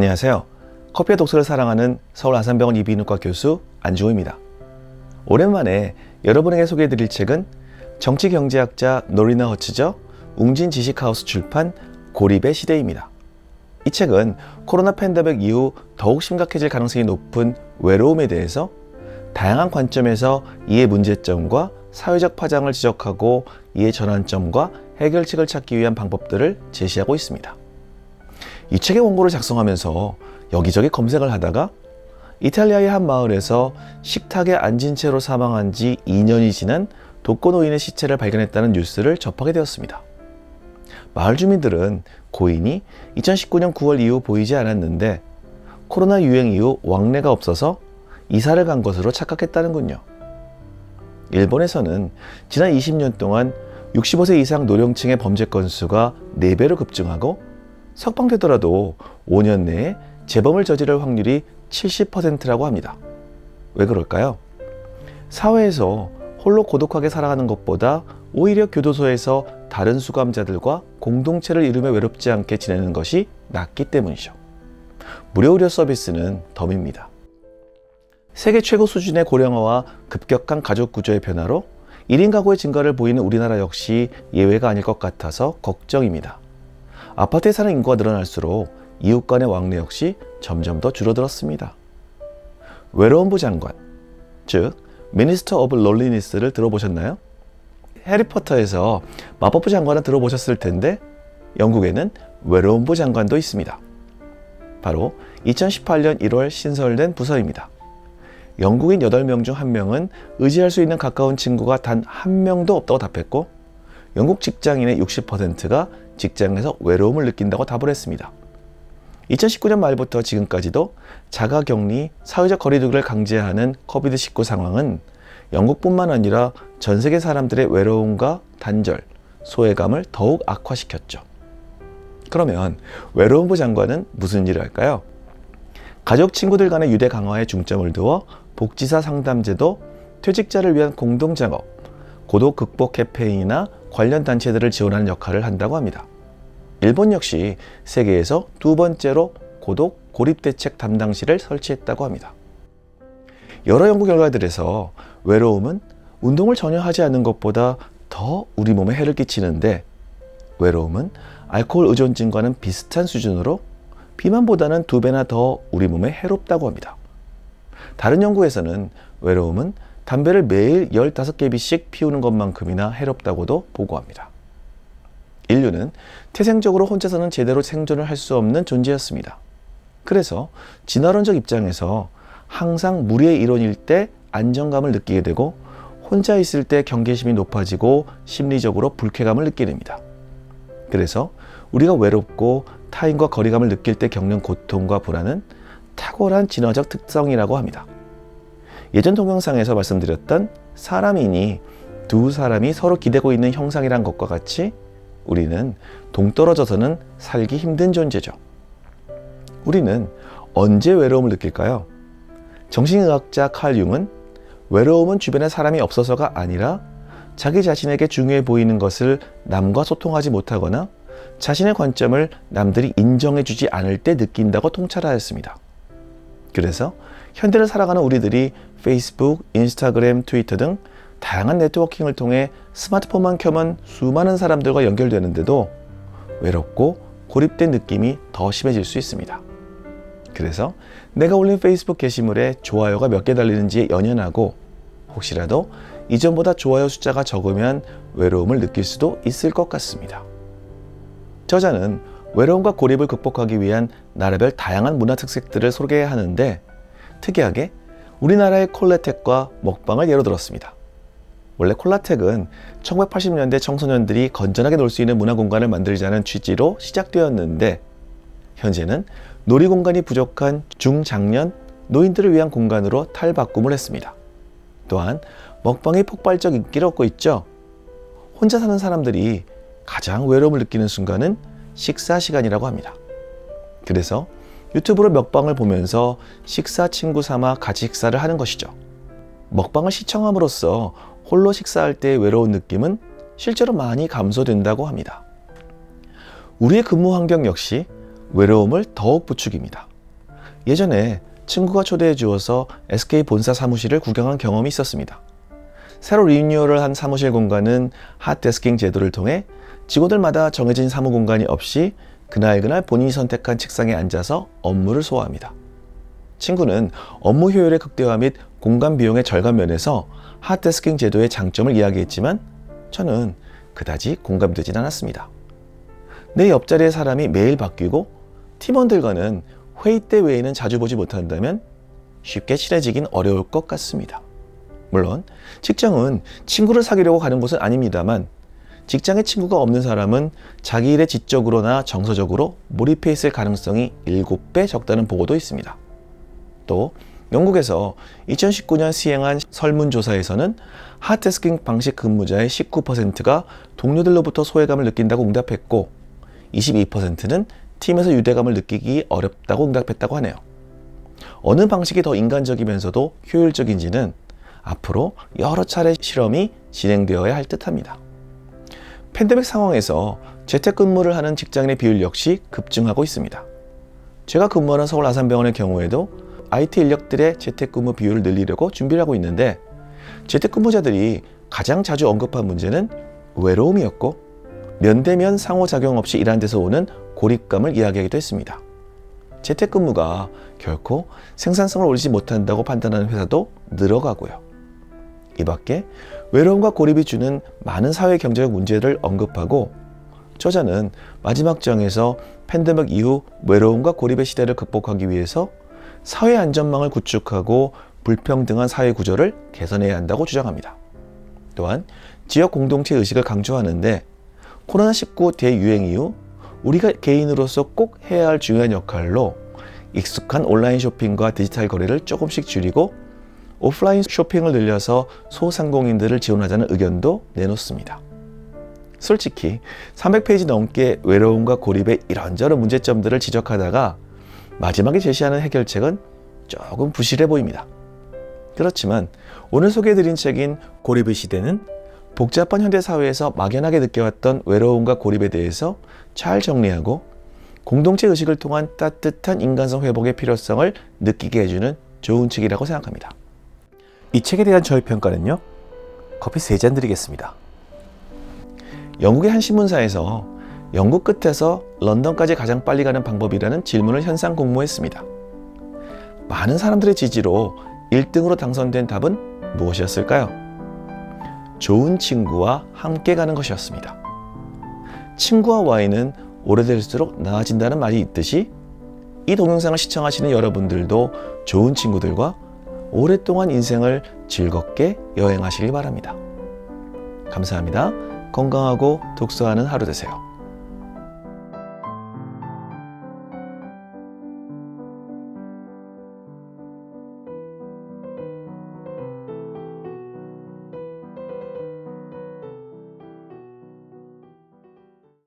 안녕하세요. 커피와 독서를 사랑하는 서울 아산병원 이비인후과 교수 안중호입니다. 오랜만에 여러분에게 소개해드릴 책은 정치경제학자 노리나 허츠저 웅진 지식하우스 출판 고립의 시대입니다. 이 책은 코로나 팬데믹 이후 더욱 심각해질 가능성이 높은 외로움에 대해서 다양한 관점에서 이의 문제점과 사회적 파장을 지적하고 이의 전환점과 해결책을 찾기 위한 방법들을 제시하고 있습니다. 이 책의 원고를 작성하면서 여기저기 검색을 하다가 이탈리아의 한 마을에서 식탁에 앉은 채로 사망한 지 2년이 지난 독거노인의 시체를 발견했다는 뉴스를 접하게 되었습니다. 마을 주민들은 고인이 2019년 9월 이후 보이지 않았는데 코로나 유행 이후 왕래가 없어서 이사를 간 것으로 착각했다는군요. 일본에서는 지난 20년 동안 65세 이상 노령층의 범죄 건수가 4배로 급증하고 석방되더라도 5년 내에 재범을 저지를 확률이 70%라고 합니다. 왜 그럴까요? 사회에서 홀로 고독하게 살아가는 것보다 오히려 교도소에서 다른 수감자들과 공동체를 이루며 외롭지 않게 지내는 것이 낫기 때문이죠. 무료 의료 서비스는 덤입니다. 세계 최고 수준의 고령화와 급격한 가족 구조의 변화로 1인 가구의 증가를 보이는 우리나라 역시 예외가 아닐 것 같아서 걱정입니다. 아파트에 사는 인구가 늘어날수록 이웃 간의 왕래 역시 점점 더 줄어들었습니다. 외로움부 장관, 즉 미니스터 오브 롤리니스를 들어보셨나요? 해리포터에서 마법부 장관은 들어보셨을 텐데 영국에는 외로움부 장관도 있습니다. 바로 2018년 1월 신설된 부서입니다. 영국인 8명 중 1명은 의지할 수 있는 가까운 친구가 단 1명도 없다고 답했고 영국 직장인의 60%가 직장에서 외로움을 느낀다고 답을 했습니다. 2019년 말부터 지금까지도 자가격리, 사회적 거리두기를 강제하는 코비드-19 상황은 영국뿐만 아니라 전 세계 사람들의 외로움과 단절, 소외감을 더욱 악화시켰죠. 그러면 외로움부 장관은 무슨 일을 할까요? 가족, 친구들 간의 유대 강화에 중점을 두어 복지사 상담제도, 퇴직자를 위한 공동작업, 고독 극복 캠페인이나 관련 단체들을 지원하는 역할을 한다고 합니다. 일본 역시 세계에서 2번째로 고독 고립대책 담당실을 설치했다고 합니다. 여러 연구 결과들에서 외로움은 운동을 전혀 하지 않는 것보다 더 우리 몸에 해를 끼치는데 외로움은 알코올 의존증과는 비슷한 수준으로 비만보다는 2배나 더 우리 몸에 해롭다고 합니다. 다른 연구에서는 외로움은 담배를 매일 15개비씩 피우는 것만큼이나 해롭다고도 보고합니다. 인류는 태생적으로 혼자서는 제대로 생존을 할 수 없는 존재였습니다. 그래서 진화론적 입장에서 항상 무리의 일원일 때 안정감을 느끼게 되고 혼자 있을 때 경계심이 높아지고 심리적으로 불쾌감을 느끼게 됩니다. 그래서 우리가 외롭고 타인과 거리감을 느낄 때 겪는 고통과 불안은 탁월한 진화적 특성이라고 합니다. 예전 동영상에서 말씀드렸던 사람이니 두 사람이 서로 기대고 있는 형상이란 것과 같이 우리는 동떨어져서는 살기 힘든 존재죠. 우리는 언제 외로움을 느낄까요? 정신의학자 칼 융은 외로움은 주변에 사람이 없어서가 아니라 자기 자신에게 중요해 보이는 것을 남과 소통하지 못하거나 자신의 관점을 남들이 인정해주지 않을 때 느낀다고 통찰하였습니다. 그래서 현대를 살아가는 우리들이 페이스북, 인스타그램, 트위터 등 다양한 네트워킹을 통해 스마트폰만 켜면 수많은 사람들과 연결되는데도 외롭고 고립된 느낌이 더 심해질 수 있습니다. 그래서 내가 올린 페이스북 게시물에 좋아요가 몇 개 달리는지에 연연하고 혹시라도 이전보다 좋아요 숫자가 적으면 외로움을 느낄 수도 있을 것 같습니다. 저자는 외로움과 고립을 극복하기 위한 나라별 다양한 문화 특색들을 소개하는데 특이하게 우리나라의 콜라텍과 먹방을 예로 들었습니다. 원래 콜라텍은 1980년대 청소년들이 건전하게 놀 수 있는 문화 공간을 만들자는 취지로 시작되었는데 현재는 놀이공간이 부족한 중장년 노인들을 위한 공간으로 탈바꿈을 했습니다. 또한 먹방이 폭발적 인기를 얻고 있죠. 혼자 사는 사람들이 가장 외로움을 느끼는 순간은 식사 시간이라고 합니다. 그래서 유튜브로 먹방을 보면서 식사 친구 삼아 같이 식사를 하는 것이죠. 먹방을 시청함으로써 홀로 식사할 때의 외로운 느낌은 실제로 많이 감소된다고 합니다. 우리의 근무 환경 역시 외로움을 더욱 부추깁니다. 예전에 친구가 초대해 주어서 SK 본사 사무실을 구경한 경험이 있었습니다. 새로 리뉴얼을 한 사무실 공간은 핫데스킹 제도를 통해 직원들마다 정해진 사무 공간이 없이 그날그날 본인이 선택한 책상에 앉아서 업무를 소화합니다. 친구는 업무 효율의 극대화 및 공간 비용의 절감 면에서 핫데스킹 제도의 장점을 이야기했지만 저는 그다지 공감되진 않았습니다. 내 옆자리의 사람이 매일 바뀌고 팀원들과는 회의 때 외에는 자주 보지 못한다면 쉽게 친해지긴 어려울 것 같습니다. 물론 직장은 친구를 사귀려고 가는 곳은 아닙니다만 직장에 친구가 없는 사람은 자기 일에 지적으로나 정서적으로 몰입해 있을 가능성이 7배 적다는 보고도 있습니다. 또 영국에서 2019년 시행한 설문조사에서는 핫데스킹 방식 근무자의 19%가 동료들로부터 소외감을 느낀다고 응답했고 22%는 팀에서 유대감을 느끼기 어렵다고 응답했다고 하네요. 어느 방식이 더 인간적이면서도 효율적인지는 앞으로 여러 차례 실험이 진행되어야 할 듯합니다. 팬데믹 상황에서 재택근무를 하는 직장인의 비율 역시 급증하고 있습니다. 제가 근무하는 서울 아산병원의 경우에도 IT 인력들의 재택근무 비율을 늘리려고 준비를 하고 있는데 재택근무자들이 가장 자주 언급한 문제는 외로움이었고 면대면 상호작용 없이 일하는 데서 오는 고립감을 이야기하기도 했습니다. 재택근무가 결코 생산성을 올리지 못한다고 판단하는 회사도 늘어가고요. 이 밖에 외로움과 고립이 주는 많은 사회 경제적 문제를 언급하고 저자는 마지막 장에서 팬데믹 이후 외로움과 고립의 시대를 극복하기 위해서 사회 안전망을 구축하고 불평등한 사회 구조를 개선해야 한다고 주장합니다. 또한 지역 공동체 의식을 강조하는데 코로나19 대유행 이후 우리가 개인으로서 꼭 해야 할 중요한 역할로 익숙한 온라인 쇼핑과 디지털 거래를 조금씩 줄이고 오프라인 쇼핑을 늘려서 소상공인들을 지원하자는 의견도 내놓습니다. 솔직히 300페이지 넘게 외로움과 고립의 이런저런 문제점들을 지적하다가 마지막에 제시하는 해결책은 조금 부실해 보입니다. 그렇지만 오늘 소개해드린 책인 고립의 시대는 복잡한 현대사회에서 막연하게 느껴왔던 외로움과 고립에 대해서 잘 정리하고 공동체 의식을 통한 따뜻한 인간성 회복의 필요성을 느끼게 해주는 좋은 책이라고 생각합니다. 이 책에 대한 저의 평가는요, 커피 3잔 드리겠습니다. 영국의 한 신문사에서 영국 끝에서 런던까지 가장 빨리 가는 방법이라는 질문을 현상 공모했습니다. 많은 사람들의 지지로 1등으로 당선된 답은 무엇이었을까요? 좋은 친구와 함께 가는 것이었습니다. 친구와 와인은 오래될수록 나아진다는 말이 있듯이 이 동영상을 시청하시는 여러분들도 좋은 친구들과 오랫동안 인생을 즐겁게 여행하시길 바랍니다. 감사합니다. 건강하고 독서하는 하루 되세요.